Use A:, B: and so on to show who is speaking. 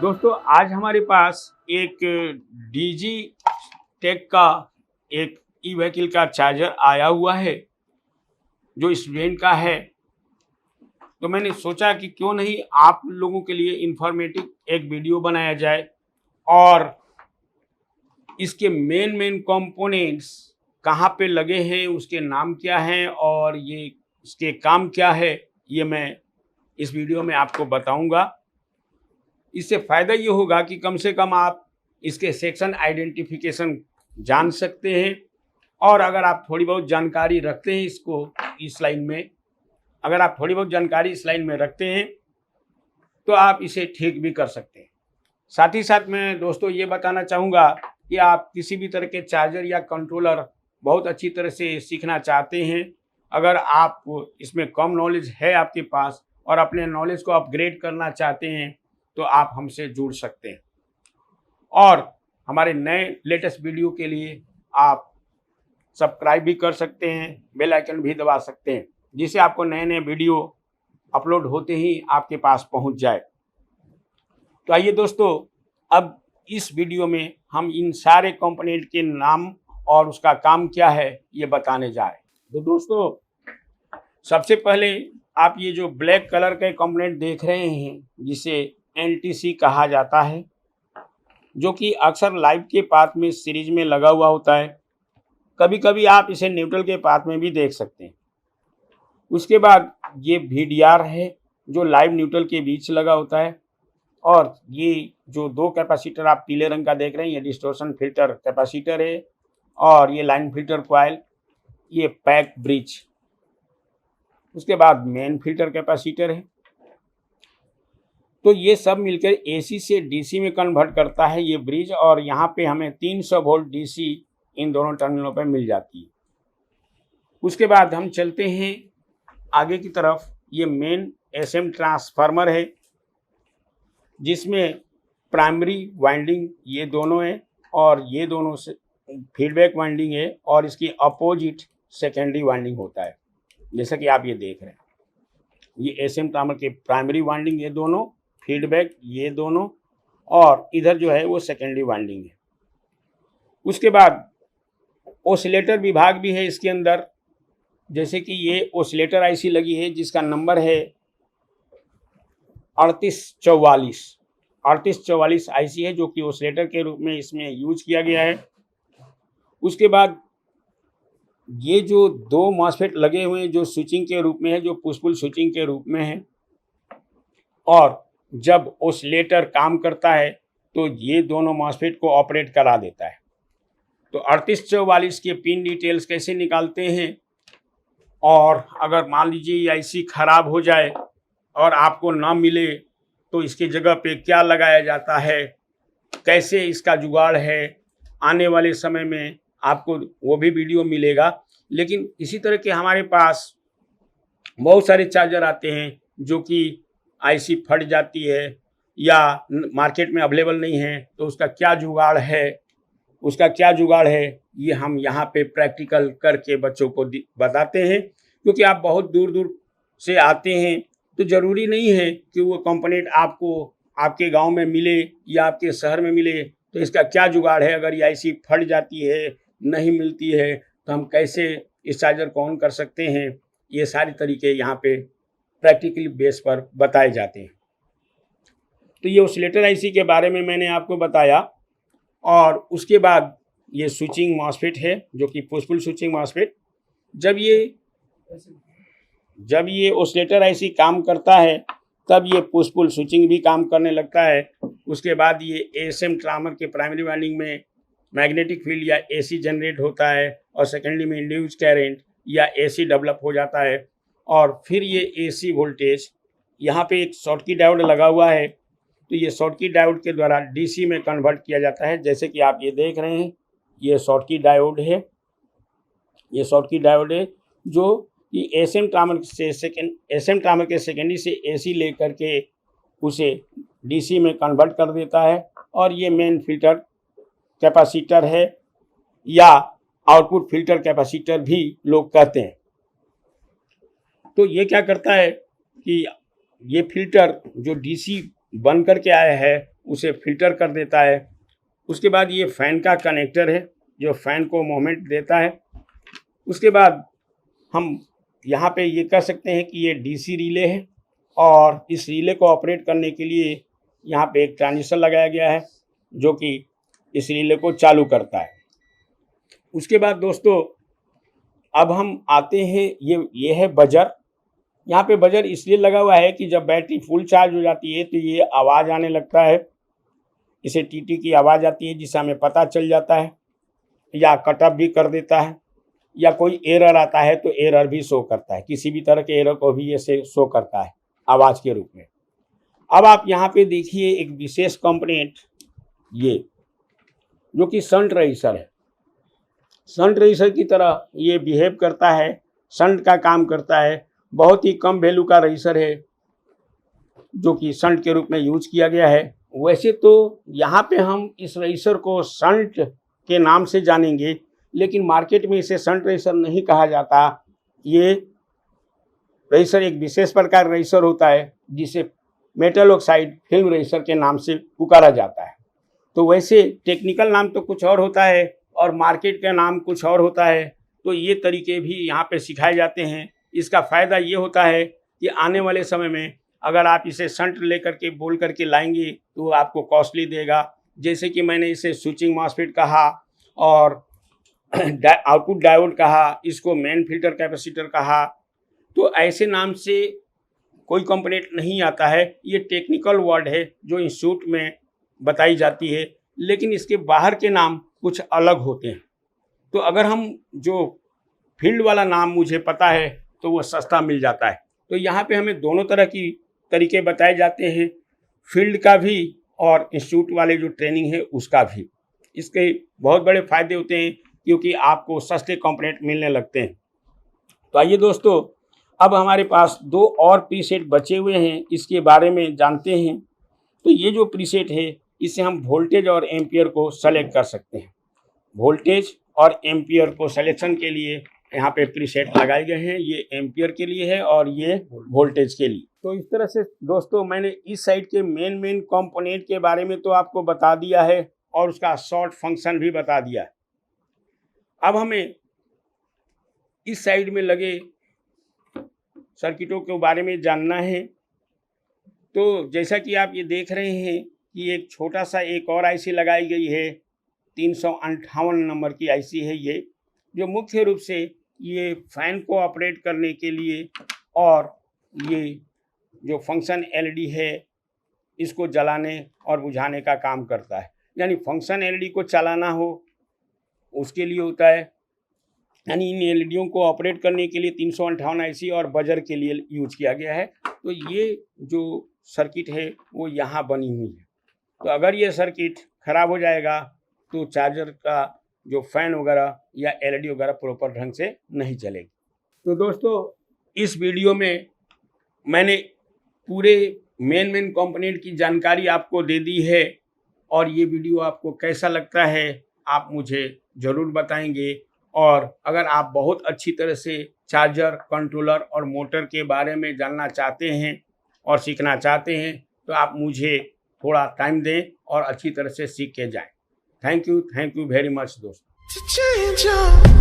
A: दोस्तों आज हमारे पास एक डीजी टेक का एक ई व्हीकल का चार्जर आया हुआ है जो स्टूडेंट का है। तो मैंने सोचा कि क्यों नहीं आप लोगों के लिए इंफॉर्मेटिव एक वीडियो बनाया जाए और इसके मेन कंपोनेंट्स कहाँ पे लगे हैं, उसके नाम क्या हैं और ये इसके काम क्या है, ये मैं इस वीडियो में आपको बताऊंगा। इससे फ़ायदा ये होगा कि कम से कम आप इसके सेक्शन आइडेंटिफिकेशन जान सकते हैं और अगर आप थोड़ी बहुत जानकारी रखते हैं इस लाइन में, अगर आप थोड़ी बहुत जानकारी इस लाइन में रखते हैं तो आप इसे ठीक भी कर सकते हैं। साथ ही साथ मैं दोस्तों ये बताना चाहूँगा कि आप किसी भी तरह के चार्जर या कंट्रोलर बहुत अच्छी तरह से सीखना चाहते हैं, अगर आप इसमें कम नॉलेज है आपके पास और अपने नॉलेज को अपग्रेड करना चाहते हैं तो आप हमसे जुड़ सकते हैं और हमारे नए लेटेस्ट वीडियो के लिए आप सब्सक्राइब भी कर सकते हैं, बेल आइकन भी दबा सकते हैं, जिससे आपको नए नए वीडियो अपलोड होते ही आपके पास पहुंच जाए। तो आइए दोस्तों, अब इस वीडियो में हम इन सारे कंपोनेंट के नाम और उसका काम क्या है ये बताने जा रहे हैं। तो दोस्तों सबसे पहले आप ये जो ब्लैक कलर के कंपोनेंट देख रहे हैं जिसे एनटीसी कहा जाता है, जो कि अक्सर लाइव के पाथ में सीरीज में लगा हुआ होता है। कभी कभी आप इसे न्यूट्रल के पाथ में भी देख सकते हैं। उसके बाद ये VDR है जो लाइव न्यूट्रल के बीच लगा होता है और ये जो दो कैपेसिटर आप पीले रंग का देख रहे हैं ये डिस्टोर्शन फिल्टर कैपेसिटर है और ये लाइन फिल्टर कॉइल, ये पैक ब्रिज। उसके बाद मेन फिल्टर कैपेसिटर है। तो ये सब मिलकर AC से DC में कन्वर्ट करता है ये ब्रिज और यहाँ पे हमें 300 वोल्ट DC इन दोनों टर्मिनलों पे मिल जाती है। उसके बाद हम चलते हैं आगे की तरफ। ये मेन SM ट्रांसफार्मर है जिसमें प्राइमरी वाइंडिंग ये दोनों है और ये दोनों से फीडबैक वाइंडिंग है और इसकी अपोजिट सेकेंडरी वाइंडिंग होता है, जैसा कि आप ये देख रहे हैं। ये SM ट्रांसफार्मर के प्राइमरी वाइंडिंग ये दोनों, फीडबैक ये दोनों और इधर जो है वो सेकेंडरी वाइंडिंग है। उसके बाद ओसिलेटर विभाग भी है इसके अंदर, जैसे कि ये ओसिलेटर आईसी लगी है जिसका नंबर है 3844 आईसी है, जो कि ओसिलेटर के रूप में इसमें यूज किया गया है। उसके बाद ये जो दो मॉसफेट लगे हुए हैं जो स्विचिंग के रूप में है, जो पुश पुल स्विचिंग के रूप में है, और जब ओसिलेटर काम करता है तो ये दोनों मॉसफेट को ऑपरेट करा देता है। तो 3844 के पिन डिटेल्स कैसे निकालते हैं और अगर मान लीजिए ये आईसी खराब हो जाए और आपको ना मिले तो इसकी जगह पे क्या लगाया जाता है, कैसे इसका जुगाड़ है, आने वाले समय में आपको वो भी वीडियो मिलेगा। लेकिन इसी तरह के हमारे पास बहुत सारे चार्जर आते हैं जो कि आईसी फट जाती है या मार्केट में अवेलेबल नहीं है, तो उसका क्या जुगाड़ है ये हम यहाँ पे प्रैक्टिकल करके बच्चों को बताते हैं। क्योंकि आप बहुत दूर दूर से आते हैं तो ज़रूरी नहीं है कि वो कंपोनेंट आपको आपके गांव में मिले या आपके शहर में मिले। तो इसका क्या जुगाड़ है, अगर ये आईसी फट जाती है, नहीं मिलती है, तो हम कैसे इस चार्जर को ऑन कर सकते हैं, ये सारे तरीके यहाँ पे प्रैक्टिकली बेस पर बताए जाते हैं। तो ये ओसिलेटर आईसी के बारे में मैंने आपको बताया। और उसके बाद ये स्विचिंग मॉसफेट है जो कि पुश पुल स्विचिंग मॉसफेट। जब ये ओसिलेटर आईसी काम करता है तब ये पुश पुल स्विचिंग भी काम करने लगता है। उसके बाद ये ASM ट्रांसफार्मर के प्राइमरी वाइंडिंग में मैग्नेटिक फील्ड या AC जनरेट होता है और सेकेंडरी में इंड्यूस्ड करंट या AC डेवलप हो जाता है और फिर ये AC वोल्टेज, यहाँ पे एक शॉटकी डायोड लगा हुआ है, तो ये शॉटकी डायोड के द्वारा DC में कन्वर्ट किया जाता है। जैसे कि आप ये देख रहे हैं ये शॉटकी डायोड है, ये शॉटकी डायोड है जो कि SM ट्रांसफार्मर के सेकेंडरी से AC लेकर के उसे DC में कन्वर्ट कर देता है। और ये मेन फिल्टर कैपेसिटर है या आउटपुट फिल्टर कैपेसिटर भी लोग कहते हैं। तो ये क्या करता है कि ये फिल्टर जो DC बन करके आया है उसे फिल्टर कर देता है। उसके बाद ये फ़ैन का कनेक्टर है जो फ़ैन को मूवमेंट देता है। उसके बाद हम यहाँ पे ये कह सकते हैं कि ये डीसी रिले है और इस रिले को ऑपरेट करने के लिए यहाँ पे एक ट्रांजिस्टर लगाया गया है जो कि इस रिले को चालू करता है। उसके बाद दोस्तों अब हम आते हैं, ये है बजर। यहाँ पे बजर इसलिए लगा हुआ है कि जब बैटरी फुल चार्ज हो जाती है तो ये आवाज़ आने लगता है, इसे टीटी की आवाज़ आती है जिससे हमें पता चल जाता है, या कट ऑफ भी कर देता है, या कोई एरर आता है तो एरर भी शो करता है। किसी भी तरह के एरर को भी ये शो करता है आवाज़ के रूप में। अब आप यहाँ पे देखिए एक विशेष कंपोनेंट ये जो कि शंट रजिस्टर है। शंट रजिस्टर की तरह ये बिहेव करता है, शंट का काम करता है। बहुत ही कम वैल्यू का रजिस्टर है जो कि शंट के रूप में यूज किया गया है। वैसे तो यहाँ पे हम इस रजिस्टर को शंट के नाम से जानेंगे, लेकिन मार्केट में इसे शंट रजिस्टर नहीं कहा जाता। ये रजिस्टर एक विशेष प्रकार रजिस्टर होता है जिसे मेटल ऑक्साइड फिल्म रजिस्टर के नाम से पुकारा जाता है। तो वैसे टेक्निकल नाम तो कुछ और होता है और मार्केट का नाम कुछ और होता है। तो ये तरीके भी यहाँ पे सिखाए जाते हैं। इसका फ़ायदा ये होता है कि आने वाले समय में अगर आप इसे शंट लेकर के बोल करके लाएंगे तो आपको कॉस्टली देगा। जैसे कि मैंने इसे स्विचिंग मॉसफेट कहा और आउटपुट डायोड कहा, इसको मेन फिल्टर कैपेसिटर कहा। तो ऐसे नाम से कोई कंपोनेंट नहीं आता है। ये टेक्निकल वर्ड है जो इंस्टीट्यूट में बताई जाती है, लेकिन इसके बाहर के नाम कुछ अलग होते हैं। तो अगर हम जो फील्ड वाला नाम मुझे पता है तो वो सस्ता मिल जाता है। तो यहाँ पे हमें दोनों तरह की तरीके बताए जाते हैं, फील्ड का भी और इंस्टीट्यूट वाले जो ट्रेनिंग है उसका भी। इसके बहुत बड़े फ़ायदे होते हैं क्योंकि आपको सस्ते कंपोनेंट मिलने लगते हैं। तो आइए दोस्तों, अब हमारे पास 2 और प्रीसेट बचे हुए हैं, इसके बारे में जानते हैं। तो ये जो प्रीसेट है इससे हम वोल्टेज और एम्पियर को सेलेक्ट कर सकते हैं। वोल्टेज और एम्पियर को सिलेक्शन के लिए यहाँ पे प्रीसेट लगाए गए हैं। ये एम्पियर के लिए है और ये वोल्टेज के लिए। तो इस तरह से दोस्तों मैंने इस साइड के मेन कंपोनेंट के बारे में तो आपको बता दिया है और उसका शॉर्ट फंक्शन भी बता दिया है। अब हमें इस साइड में लगे सर्किटों के बारे में जानना है। तो जैसा कि आप ये देख रहे हैं कि एक छोटा सा एक और आईसी लगाई गई है, 358 नंबर की आईसी है ये, जो मुख्य रूप से ये फैन को ऑपरेट करने के लिए और ये जो फंक्शन एलईडी है इसको जलाने और बुझाने का काम करता है। यानी फंक्शन एलईडी को चलाना हो उसके लिए होता है। यानी इन एलईडीओं को ऑपरेट करने के लिए 358 आईसी और बजर के लिए यूज किया गया है। तो ये जो सर्किट है वो यहाँ बनी हुई है। तो अगर ये सर्किट खराब हो जाएगा तो चार्जर का जो फैन वगैरह या एलईडी वगैरह प्रॉपर ढंग से नहीं चलेगी। तो दोस्तों इस वीडियो में मैंने पूरे मेन कंपोनेंट की जानकारी आपको दे दी है और ये वीडियो आपको कैसा लगता है आप मुझे ज़रूर बताएंगे। और अगर आप बहुत अच्छी तरह से चार्जर, कंट्रोलर और मोटर के बारे में जानना चाहते हैं और सीखना चाहते हैं तो आप मुझे थोड़ा टाइम दें और अच्छी तरह से सीख के जाएं। थैंक यू वेरी मच दोस्तों।